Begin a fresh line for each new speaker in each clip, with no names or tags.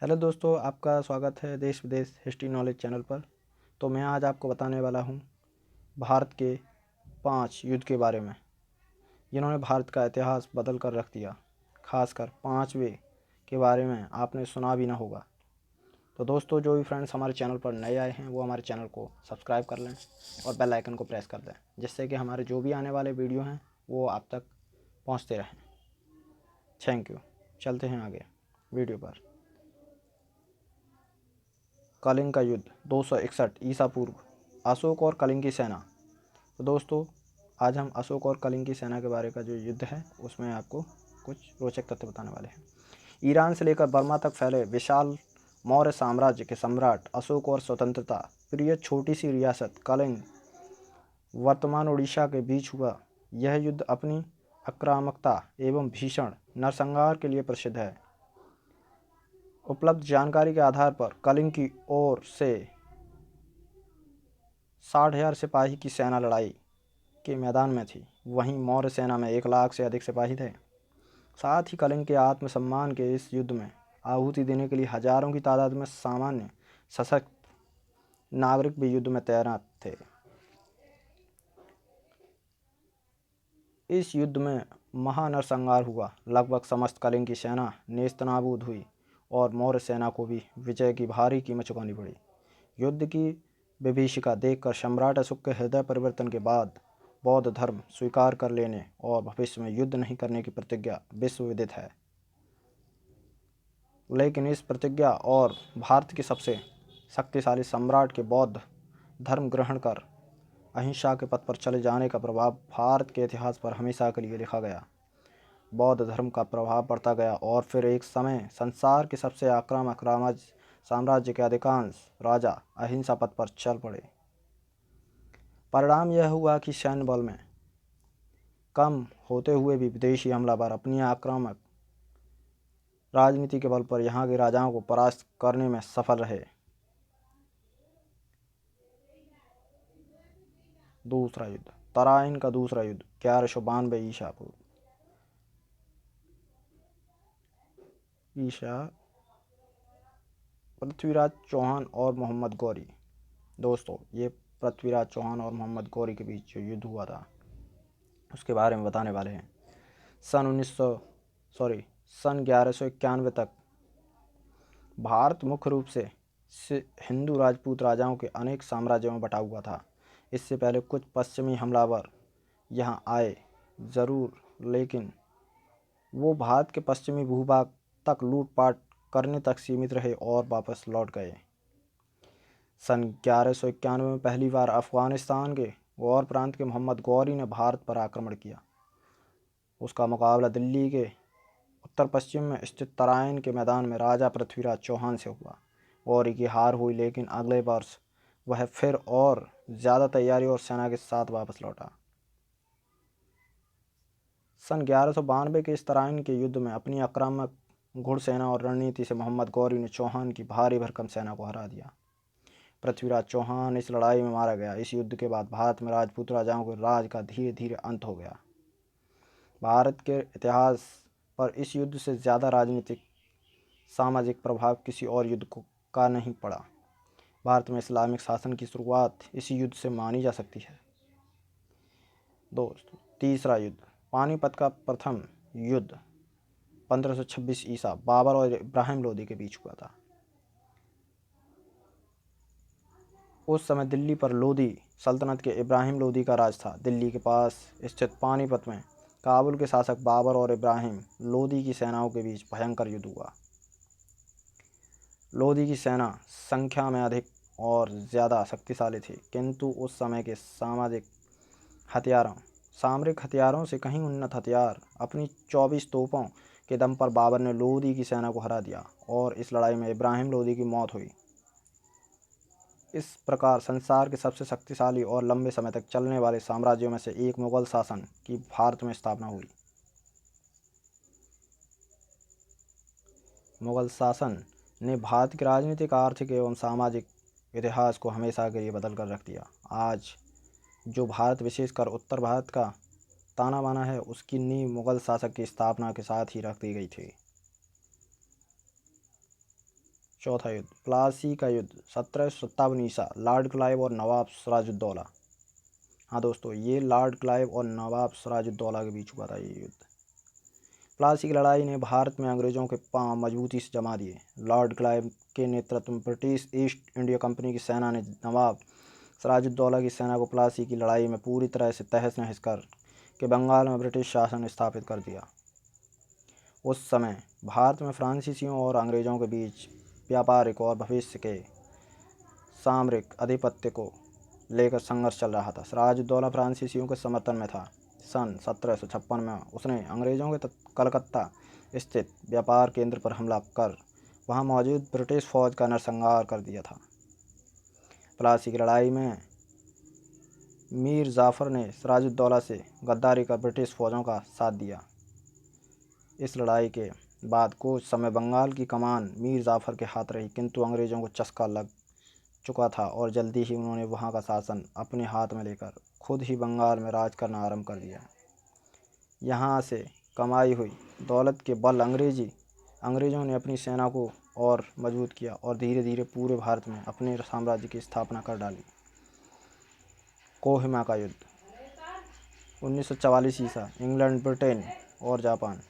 Hello दोस्तों, आपका स्वागत है देश विदेश हिस्ट्री नॉलेज चैनल पर। तो मैं आज आपको बताने वाला हूँ भारत के 5 युद्ध के बारे में जिन्होंने भारत का इतिहास बदल कर रख दिया। खासकर 5वें के बारे में आपने सुना भी ना होगा। तो दोस्तों, जो भी फ्रेंड्स हमारे चैनल पर नए आए हैं वो हमारे चैनल को सब्सक्राइब कर लें और बेल आइकन को प्रेस कर दें, जिससे कि हमारे जो भी आने वाले वीडियो हैं वो आप तक पहुँचते रहें। Thank you. चलते हैं आगे वीडियो पर। कलिंग का युद्ध 261 ईसा पूर्व। अशोक और कलिंग की सेना। तो दोस्तों, आज हम अशोक और कलिंग की सेना के बारे का जो युद्ध है उसमें आपको कुछ रोचक तथ्य बताने वाले हैं। ईरान से लेकर बर्मा तक फैले विशाल मौर्य साम्राज्य के सम्राट अशोक और स्वतंत्रता प्रिय छोटी सी रियासत कलिंग वर्तमान उड़ीसा के बीच हुआ। यह युद्ध अपनी आक्रामकता एवं भीषण नरसंहार के लिए प्रसिद्ध है। उपलब्ध जानकारी के आधार पर कलिंग की ओर से 60,000 सिपाही की सेना लड़ाई के मैदान में थी, वहीं मौर्य सेना में 1 लाख से अधिक सिपाही थे। साथ ही कलिंग के आत्मसम्मान के इस युद्ध में आहुति देने के लिए हजारों की तादाद में सामान्य सशक्त नागरिक भी युद्ध में तैनात थे। इस युद्ध में महानरसंहार हुआ। लगभग समस्त कलिंग की सेना नेस्तनाबूद हुई और मौर्य सेना को भी विजय की भारी कीमत चुकानी पड़ी। युद्ध की विभीषिका देखकर सम्राट अशोक के हृदय परिवर्तन के बाद बौद्ध धर्म स्वीकार कर लेने और भविष्य में युद्ध नहीं करने की प्रतिज्ञा विश्व विदित है। लेकिन इस प्रतिज्ञा और भारत के सबसे शक्तिशाली सम्राट के बौद्ध धर्म ग्रहण कर अहिंसा के पथ पर चले जाने का प्रभाव भारत के इतिहास पर हमेशा के लिए लिखा गया। बौद्ध धर्म का प्रभाव बढ़ता गया और फिर एक समय संसार के सबसे आक्रामक साम्राज्य के अधिकांश राजा अहिंसा पथ पर चल पड़े। परिणाम यह हुआ कि सैन्य बल में कम होते हुए भी विदेशी हमलावर अपनी आक्रामक राजनीति के बल पर यहाँ के राजाओं को परास्त करने में सफल रहे। दूसरा युद्ध, तराइन का दूसरा युद्ध 1192 ईसा पूर्व। पृथ्वीराज चौहान और मोहम्मद गौरी। दोस्तों, ये पृथ्वीराज चौहान और मोहम्मद गौरी के बीच जो युद्ध हुआ था उसके बारे में बताने वाले हैं। सन 1191 तक भारत मुख्य रूप से हिंदू राजपूत राजाओं के अनेक साम्राज्यों में बटा हुआ था। इससे पहले कुछ पश्चिमी हमलावर यहाँ आए ज़रूर, लेकिन वो भारत के पश्चिमी भूभाग तक लूटपाट करने तक सीमित रहे और वापस लौट गए। सन 1191 में पहली बार अफगानिस्तान के गौर प्रांत के मोहम्मद गौरी ने भारत पर आक्रमण किया। उसका मुकाबला दिल्ली के उत्तर पश्चिम में स्थित तराइन के मैदान में राजा पृथ्वीराज चौहान से हुआ। गौरी की हार हुई, लेकिन अगले वर्ष वह फिर और ज़्यादा तैयारी और सेना के साथ वापस लौटा। सन 1192 के इस तराइन के युद्ध में अपनी आक्रामक घुड़सेना और रणनीति से मोहम्मद गौरी ने चौहान की भारी भरकम सेना को हरा दिया। पृथ्वीराज चौहान इस लड़ाई में मारा गया। इस युद्ध के बाद भारत में राजपूत राजाओं के राज का धीरे धीरे अंत हो गया। भारत के इतिहास पर इस युद्ध से ज़्यादा राजनीतिक सामाजिक प्रभाव किसी और युद्ध का नहीं पड़ा। भारत में इस्लामिक शासन की शुरुआत इसी युद्ध से मानी जा सकती है। दोस्तों, तीसरा युद्ध, पानीपत का प्रथम युद्ध 1526 ईसा बाबर और इब्राहिम लोदी के बीच हुआ था। उस समय दिल्ली पर लोदी सल्तनत के इब्राहिम लोदी का राज था। दिल्ली के पास स्थित पानीपत में काबुल के शासक बाबर और इब्राहिम लोदी की सेनाओं के बीच भयंकर युद्ध हुआ। लोदी की सेना संख्या में अधिक और ज़्यादा शक्तिशाली थी, किंतु उस समय के सामरिक हथियारों से कहीं उन्नत हथियार अपनी 24 तोपों के दम पर बाबर ने लोदी की सेना को हरा दिया और इस लड़ाई में इब्राहिम लोदी की मौत हुई। इस प्रकार संसार के सबसे शक्तिशाली और लंबे समय तक चलने वाले साम्राज्यों में से एक मुगल शासन की भारत में स्थापना हुई। मुगल शासन ने भारत के राजनीतिक, आर्थिक एवं सामाजिक इतिहास को हमेशा के लिए बदल कर रख दिया। आज जो भारत, विशेषकर उत्तर भारत का ताना बाना है, उसकी नींव मुगल शासक की स्थापना के साथ ही रख दी गई थी। चौथा युद्ध प्लासी का युद्ध 1757 ईसा, लॉर्ड क्लाइव और नवाब सिराजुद्दौला। हाँ दोस्तों, ये लॉर्ड क्लाइव और नवाब सिराजुद्दौला के बीच हुआ था ये युद्ध। प्लासी की लड़ाई ने भारत में अंग्रेज़ों के पांव मजबूती से जमा दिए। लॉर्ड क्लाइव के नेतृत्व में ब्रिटिश ईस्ट इंडिया कंपनी की सेना ने नवाब सिराजुद्दौला की सेना को प्लासी की लड़ाई में पूरी तरह से तहस नहस कर के बंगाल में ब्रिटिश शासन स्थापित कर दिया। उस समय भारत में फ्रांसीसियों और अंग्रेज़ों के बीच व्यापारिक और भविष्य के सामरिक आधिपत्य को लेकर संघर्ष चल रहा था। सिराजुद्दौला फ्रांसीसियों के समर्थन में था। सन 1756 में उसने अंग्रेज़ों के कलकत्ता स्थित व्यापार केंद्र पर हमला कर वहां मौजूद ब्रिटिश फौज का नरसंहार कर दिया था। प्लासी की लड़ाई में मीर जाफ़र ने सिराजुद्दौला से गद्दारी कर ब्रिटिश फौजों का साथ दिया। इस लड़ाई के बाद कुछ समय बंगाल की कमान मीर जाफ़र के हाथ रही, किंतु अंग्रेज़ों को चस्का लग चुका था और जल्दी ही उन्होंने वहां का शासन अपने हाथ में लेकर खुद ही बंगाल में राज करना आरंभ कर दिया। यहाँ से कमाई हुई दौलत के बल अंग्रेज़ों ने अपनी सेना को और मजबूत किया और धीरे धीरे पूरे भारत में अपने साम्राज्य की स्थापना कर डाली। कोहिमा का युद्ध 1944 ईसा, इंग्लैंड, ब्रिटेन और जापान।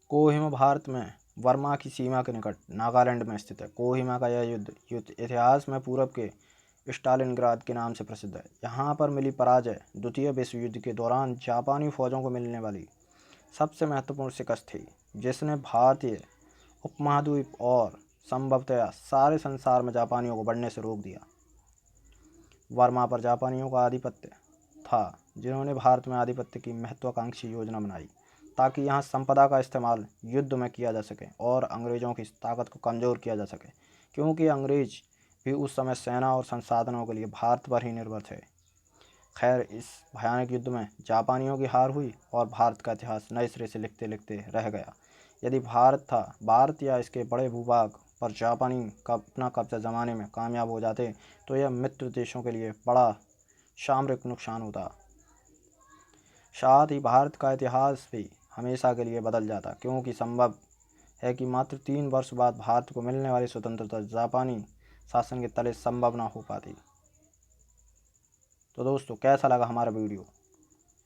कोहिमा भारत में बर्मा की सीमा के निकट नागालैंड में स्थित है। कोहिमा का यह युद्ध इतिहास में पूरब के स्टालिनग्राद के नाम से प्रसिद्ध है। यहाँ पर मिली पराजय द्वितीय विश्व युद्ध के दौरान जापानी फौजों को मिलने वाली सबसे महत्वपूर्ण शिकस्त थी, जिसने भारतीय उपमहाद्वीप और संभवतः सारे संसार में जापानियों को बढ़ने से रोक दिया। बर्मा पर जापानियों का आधिपत्य था, जिन्होंने भारत में आधिपत्य की महत्वाकांक्षी योजना बनाई ताकि यहाँ संपदा का इस्तेमाल युद्ध में किया जा सके और अंग्रेज़ों की ताकत को कमज़ोर किया जा सके, क्योंकि अंग्रेज़ भी उस समय सेना और संसाधनों के लिए भारत पर ही निर्भर थे। खैर, इस भयानक युद्ध में जापानियों की हार हुई और भारत का इतिहास नए सिरे से लिखते लिखते रह गया। यदि भारत या इसके बड़े भूभाग पर जापानी का अपना कब्जा जमाने में कामयाब हो जाते तो यह मित्र देशों के लिए बड़ा सामरिक नुकसान होता। साथ ही भारत का इतिहास भी हमेशा के लिए बदल जाता, क्योंकि संभव है कि मात्र 3 वर्ष बाद भारत को मिलने वाली स्वतंत्रता जापानी शासन के तले संभव ना हो पाती। तो दोस्तों, कैसा लगा हमारा वीडियो?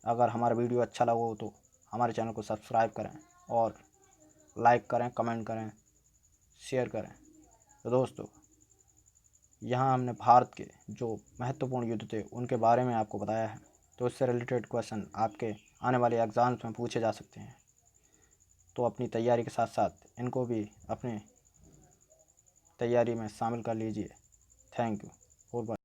अगर हमारा वीडियो अच्छा लगा हो तो हमारे चैनल को सब्सक्राइब करें और लाइक करें, कमेंट करें, शेयर करें। तो दोस्तों, यहाँ हमने भारत के जो महत्वपूर्ण युद्ध थे उनके बारे में आपको बताया है। तो इससे रिलेटेड क्वेश्चन आपके आने वाले एग्ज़ाम्स में पूछे जा सकते हैं, तो अपनी तैयारी के साथ साथ इनको भी अपने तैयारी में शामिल कर लीजिए। Thank you for